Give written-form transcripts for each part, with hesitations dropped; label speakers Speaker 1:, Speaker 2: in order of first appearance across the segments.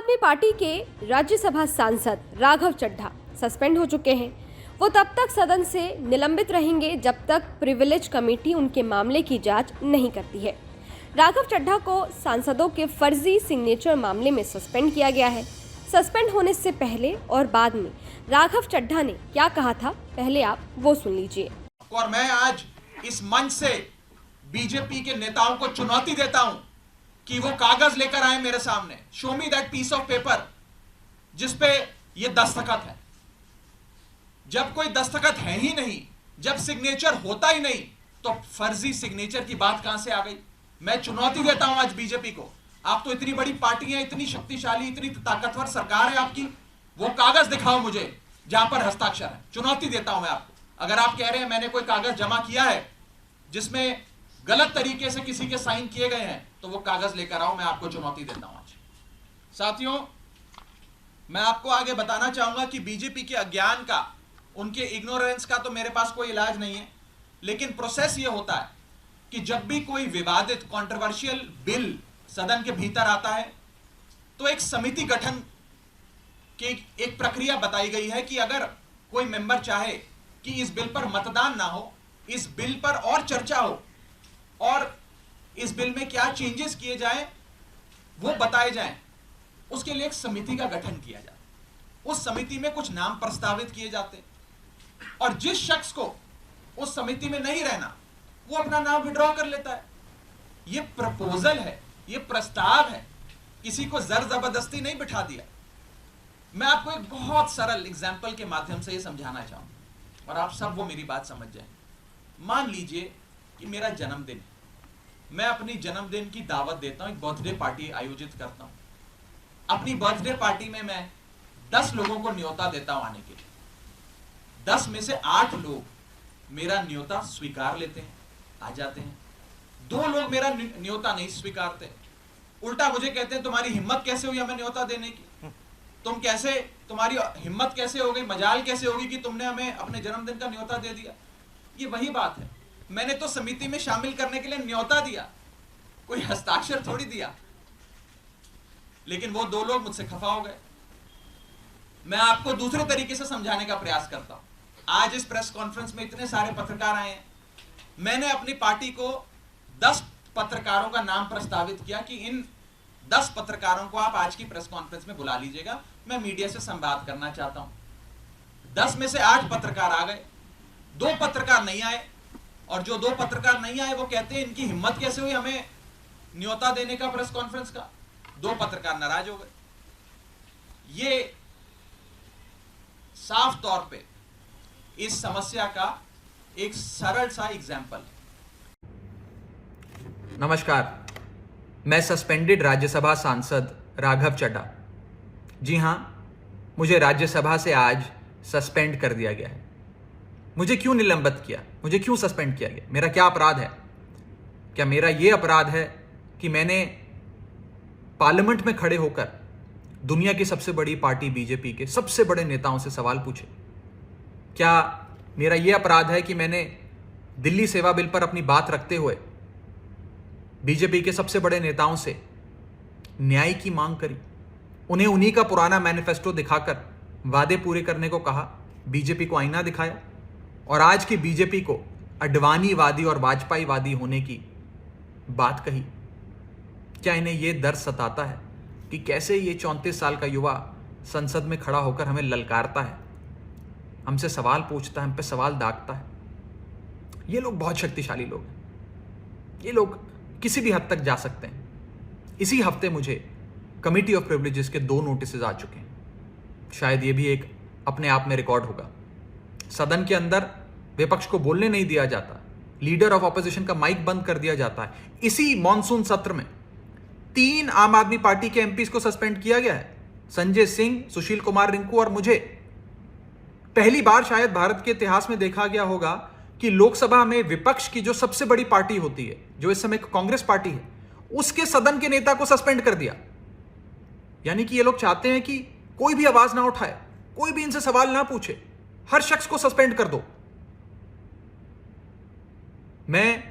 Speaker 1: आदमी पार्टी के राज्यसभा सांसद राघव चड्ढा सस्पेंड हो चुके हैं। वो तब तक सदन से निलंबित रहेंगे जब तक प्रिविलेज कमेटी उनके मामले की जांच नहीं करती है। राघव चड्ढा को सांसदों के फर्जी सिग्नेचर मामले में सस्पेंड किया गया है। सस्पेंड होने से पहले और बाद में राघव चड्ढा ने क्या कहा था, पहले आप वो सुन लीजिए।
Speaker 2: और मैं आज इस मंच से बीजेपी के नेताओं को चुनौती देता हूं कि वो कागज लेकर आए मेरे सामने। Show me that piece of paper जिसपे ये दस्तखत है। जब कोई दस्तखत है ही नहीं, जब सिग्नेचर होता ही नहीं, तो फर्जी सिग्नेचर की बात कहां से आ गई। मैं चुनौती देता हूं आज बीजेपी को। आप तो इतनी बड़ी पार्टी है, इतनी शक्तिशाली, इतनी ताकतवर सरकार है आपकी, वो कागज दिखाओ मुझे जहां पर हस्ताक्षर है। चुनौती देता हूं मैं आपको। अगर आप कह रहे हैं मैंने कोई कागज जमा किया है जिसमें गलत तरीके से किसी के साइन किए गए हैं, तो वो कागज लेकर आओ। मैं आपको चुनौती देता हूं आज। साथियों, मैं आपको आगे बताना चाहूंगा कि बीजेपी के अज्ञान का, उनके इग्नोरेंस का तो मेरे पास कोई इलाज नहीं है, लेकिन प्रोसेस ये होता है कि जब भी कोई विवादित कंट्रोवर्शियल बिल सदन के भीतर आता है तो एक समिति गठन की एक प्रक्रिया बताई गई है कि अगर कोई मेंबर चाहे कि इस बिल पर मतदान ना हो, इस बिल पर और चर्चा हो और इस बिल में क्या चेंजेस किए जाएं वो बताए जाएं, उसके लिए एक समिति का गठन किया जाता है। उस समिति में कुछ नाम प्रस्तावित किए जाते और जिस शख्स को उस समिति में नहीं रहना वो अपना नाम विड्रॉ कर लेता है। ये प्रपोजल है, ये प्रस्ताव है, किसी को जर जबरदस्ती नहीं बिठा दिया। मैं आपको एक बहुत सरल एग्जाम्पल के माध्यम से ये समझाना चाहूंगा और आप सब वो मेरी बात समझ जाएं। मान लीजिए कि मेरा जन्मदिन है, मैं अपनी जन्मदिन की दावत देता हूं, एक बर्थडे पार्टी आयोजित करता हूं। अपनी बर्थडे पार्टी में मैं 10 लोगों को न्योता देता हूं आने के लिए। 10 में से 8 लोग मेरा न्योता स्वीकार लेते हैं, आ जाते हैं। 2 लोग मेरा न्योता नहीं स्वीकारते, उल्टा मुझे कहते हैं तुम्हारी हिम्मत कैसे हुई हमें न्योता देने की, तुम्हारी हिम्मत कैसे हो गई, मजाल कैसे होगी कि तुमने हमें अपने जन्मदिन का न्योता दे दिया। ये वही बात है, मैंने तो समिति में शामिल करने के लिए न्योता दिया, कोई हस्ताक्षर थोड़ी दिया। लेकिन वो 2 लोग मुझसे खफा हो गए। मैं आपको दूसरे तरीके से समझाने का प्रयास करता हूं। आज इस प्रेस कॉन्फ्रेंस में इतने सारे पत्रकार आए हैं, मैंने अपनी पार्टी को 10 पत्रकारों का नाम प्रस्तावित किया कि इन 10 पत्रकारों को आप आज की प्रेस कॉन्फ्रेंस में बुला लीजिएगा, मैं मीडिया से संवाद करना चाहता हूं। 10 में से 8 पत्रकार आ गए, 2 पत्रकार नहीं आए, और जो 2 पत्रकार नहीं आए वो कहते हैं इनकी हिम्मत कैसे हुई हमें न्योता देने का प्रेस कॉन्फ्रेंस का। 2 पत्रकार नाराज हो गए। ये साफ तौर पे इस समस्या का एक सरल सा एग्जाम्पल है।
Speaker 3: नमस्कार, मैं सस्पेंडेड राज्यसभा सांसद राघव चड्ढा। जी हां, मुझे राज्यसभा से आज सस्पेंड कर दिया गया है। मुझे क्यों निलंबित किया, मुझे क्यों सस्पेंड किया गया, मेरा क्या अपराध है? क्या मेरा यह अपराध है कि मैंने पार्लियामेंट में खड़े होकर दुनिया की सबसे बड़ी पार्टी बीजेपी के सबसे बड़े नेताओं से सवाल पूछे? क्या मेरा यह अपराध है कि मैंने दिल्ली सेवा बिल पर अपनी बात रखते हुए बीजेपी के सबसे बड़े नेताओं से न्याय की मांग करी, उन्हें उन्हीं का पुराना मैनिफेस्टो दिखाकर वादे पूरे करने को कहा, बीजेपी को आईना दिखाया और आज की बीजेपी को अडवाणीवादी और वाजपेयीवादी होने की बात कही? क्या इन्हें यह दर्द सताता है कि कैसे ये 34 साल का युवा संसद में खड़ा होकर हमें ललकारता है, हमसे सवाल पूछता है, हम पे सवाल दागता है? ये लोग बहुत शक्तिशाली लोग हैं, ये लोग किसी भी हद तक जा सकते हैं। इसी हफ्ते मुझे कमिटी ऑफ प्रिविलेजेस के 2 नोटिस आ चुके हैं। शायद ये भी एक अपने आप में रिकॉर्ड होगा। सदन के अंदर विपक्ष को बोलने नहीं दिया जाता, लीडर ऑफ ऑपोजिशन का माइक बंद कर दिया जाता है। इसी मॉनसून सत्र में 3 आम आदमी पार्टी के एमपीज को सस्पेंड किया गया है, संजय सिंह, सुशील कुमार रिंकू और मुझे। पहली बार शायद भारत के इतिहास में देखा गया होगा कि लोकसभा में विपक्ष की जो सबसे बड़ी पार्टी होती है, जो इस समय कांग्रेस पार्टी है, उसके सदन के नेता को सस्पेंड कर दिया। यानी कि ये लोग चाहते हैं कि कोई भी आवाज ना उठाए, कोई भी इनसे सवाल ना पूछे, हर शख्स को सस्पेंड कर दो। मैं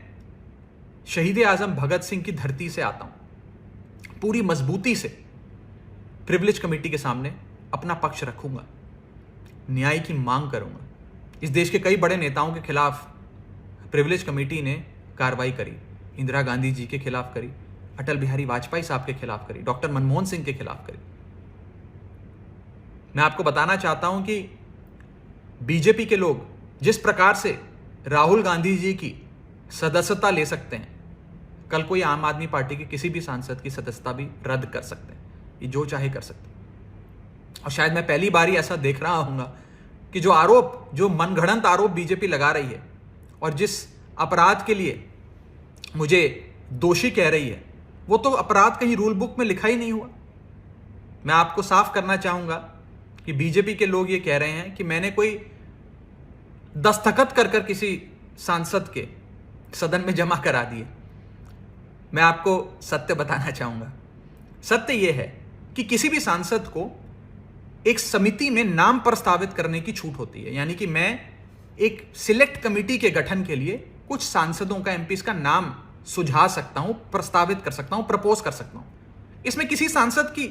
Speaker 3: शहीद आजम भगत सिंह की धरती से आता हूं, पूरी मजबूती से, प्रिविलेज कमेटी के सामने अपना पक्ष रखूंगा, न्याय की मांग करूंगा। इस देश के कई बड़े नेताओं के खिलाफ प्रिविलेज कमेटी ने कार्रवाई करी। इंदिरा गांधी जी के खिलाफ करी, अटल बिहारी वाजपेयी साहब के खिलाफ करी, डॉक्टर मनमोहन सिंह के खिलाफ करी। मैं आपको बताना चाहता हूं कि बीजेपी के लोग जिस प्रकार से राहुल गांधी जी की सदस्यता ले सकते हैं, कल कोई आम आदमी पार्टी के किसी भी सांसद की सदस्यता भी रद्द कर सकते हैं। ये जो चाहे कर सकते हैं। और शायद मैं पहली बार ही ऐसा देख रहा हूंगा कि जो मनगढ़ंत आरोप बीजेपी लगा रही है और जिस अपराध के लिए मुझे दोषी कह रही है, वो तो अपराध कहीं रूल बुक में लिखा ही नहीं हुआ। मैं आपको साफ करना चाहूंगा कि बीजेपी के लोग ये कह रहे हैं कि मैंने कोई दस्तखत कर किसी सांसद के सदन में जमा करा दिए। मैं आपको सत्य बताना चाहूंगा। सत्य यह है कि किसी भी सांसद को एक समिति में नाम प्रस्तावित करने की छूट होती है। यानी कि मैं एक सिलेक्ट कमेटी के गठन के लिए कुछ सांसदों का, एमपीज का नाम सुझा सकता हूं, प्रस्तावित कर सकता हूं, प्रपोज कर सकता हूं। इसमें किसी सांसद की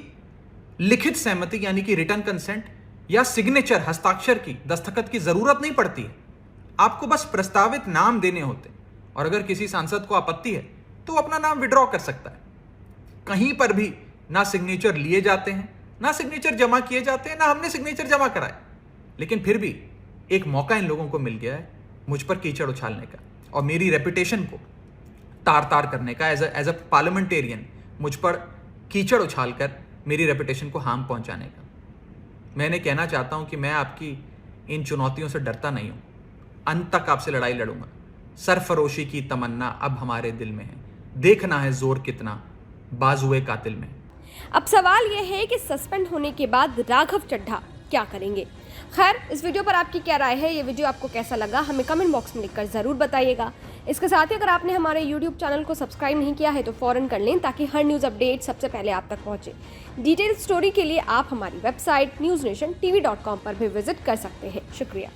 Speaker 3: लिखित सहमति यानी कि रिटर्न कंसेंट या सिग्नेचर, हस्ताक्षर की, दस्तखत की जरूरत नहीं पड़ती है। आपको बस प्रस्तावित नाम देने होते हैं। और अगर किसी सांसद को आपत्ति है तो वो अपना नाम विड्रॉ कर सकता है। कहीं पर भी ना सिग्नेचर लिए जाते हैं, ना सिग्नेचर जमा किए जाते हैं, ना हमने सिग्नेचर जमा कराए। लेकिन फिर भी एक मौका इन लोगों को मिल गया है मुझ पर कीचड़ उछालने का और मेरी रेपुटेशन को तार करने का। एज अ पार्लियामेंटेरियन मुझ पर कीचड़ उछालकर मेरी रेपुटेशन को हार्म पहुंचाने का। मैंने कहना चाहता हूं कि मैं आपकी इन चुनौतियों से डरता नहीं हूं। अंत तक आपसे लड़ाई लड़ूंगा। सरफरोशी की तमन्ना अब हमारे दिल में है, देखना है जोर कितना बाजुए कातिल में।
Speaker 1: अब सवाल यह है कि सस्पेंड होने के बाद राघव चड्ढा क्या करेंगे। खैर, इस वीडियो पर आपकी क्या राय है, ये वीडियो आपको कैसा लगा, हमें कमेंट बॉक्स में लिखकर ज़रूर बताइएगा। इसके साथ ही अगर आपने हमारे YouTube चैनल को सब्सक्राइब नहीं किया है तो फ़ौरन कर लें ताकि हर न्यूज़ अपडेट सबसे पहले आप तक पहुंचे। डिटेल स्टोरी के लिए आप हमारी वेबसाइट newsnationtv.com पर भी विजिट कर सकते हैं। शुक्रिया।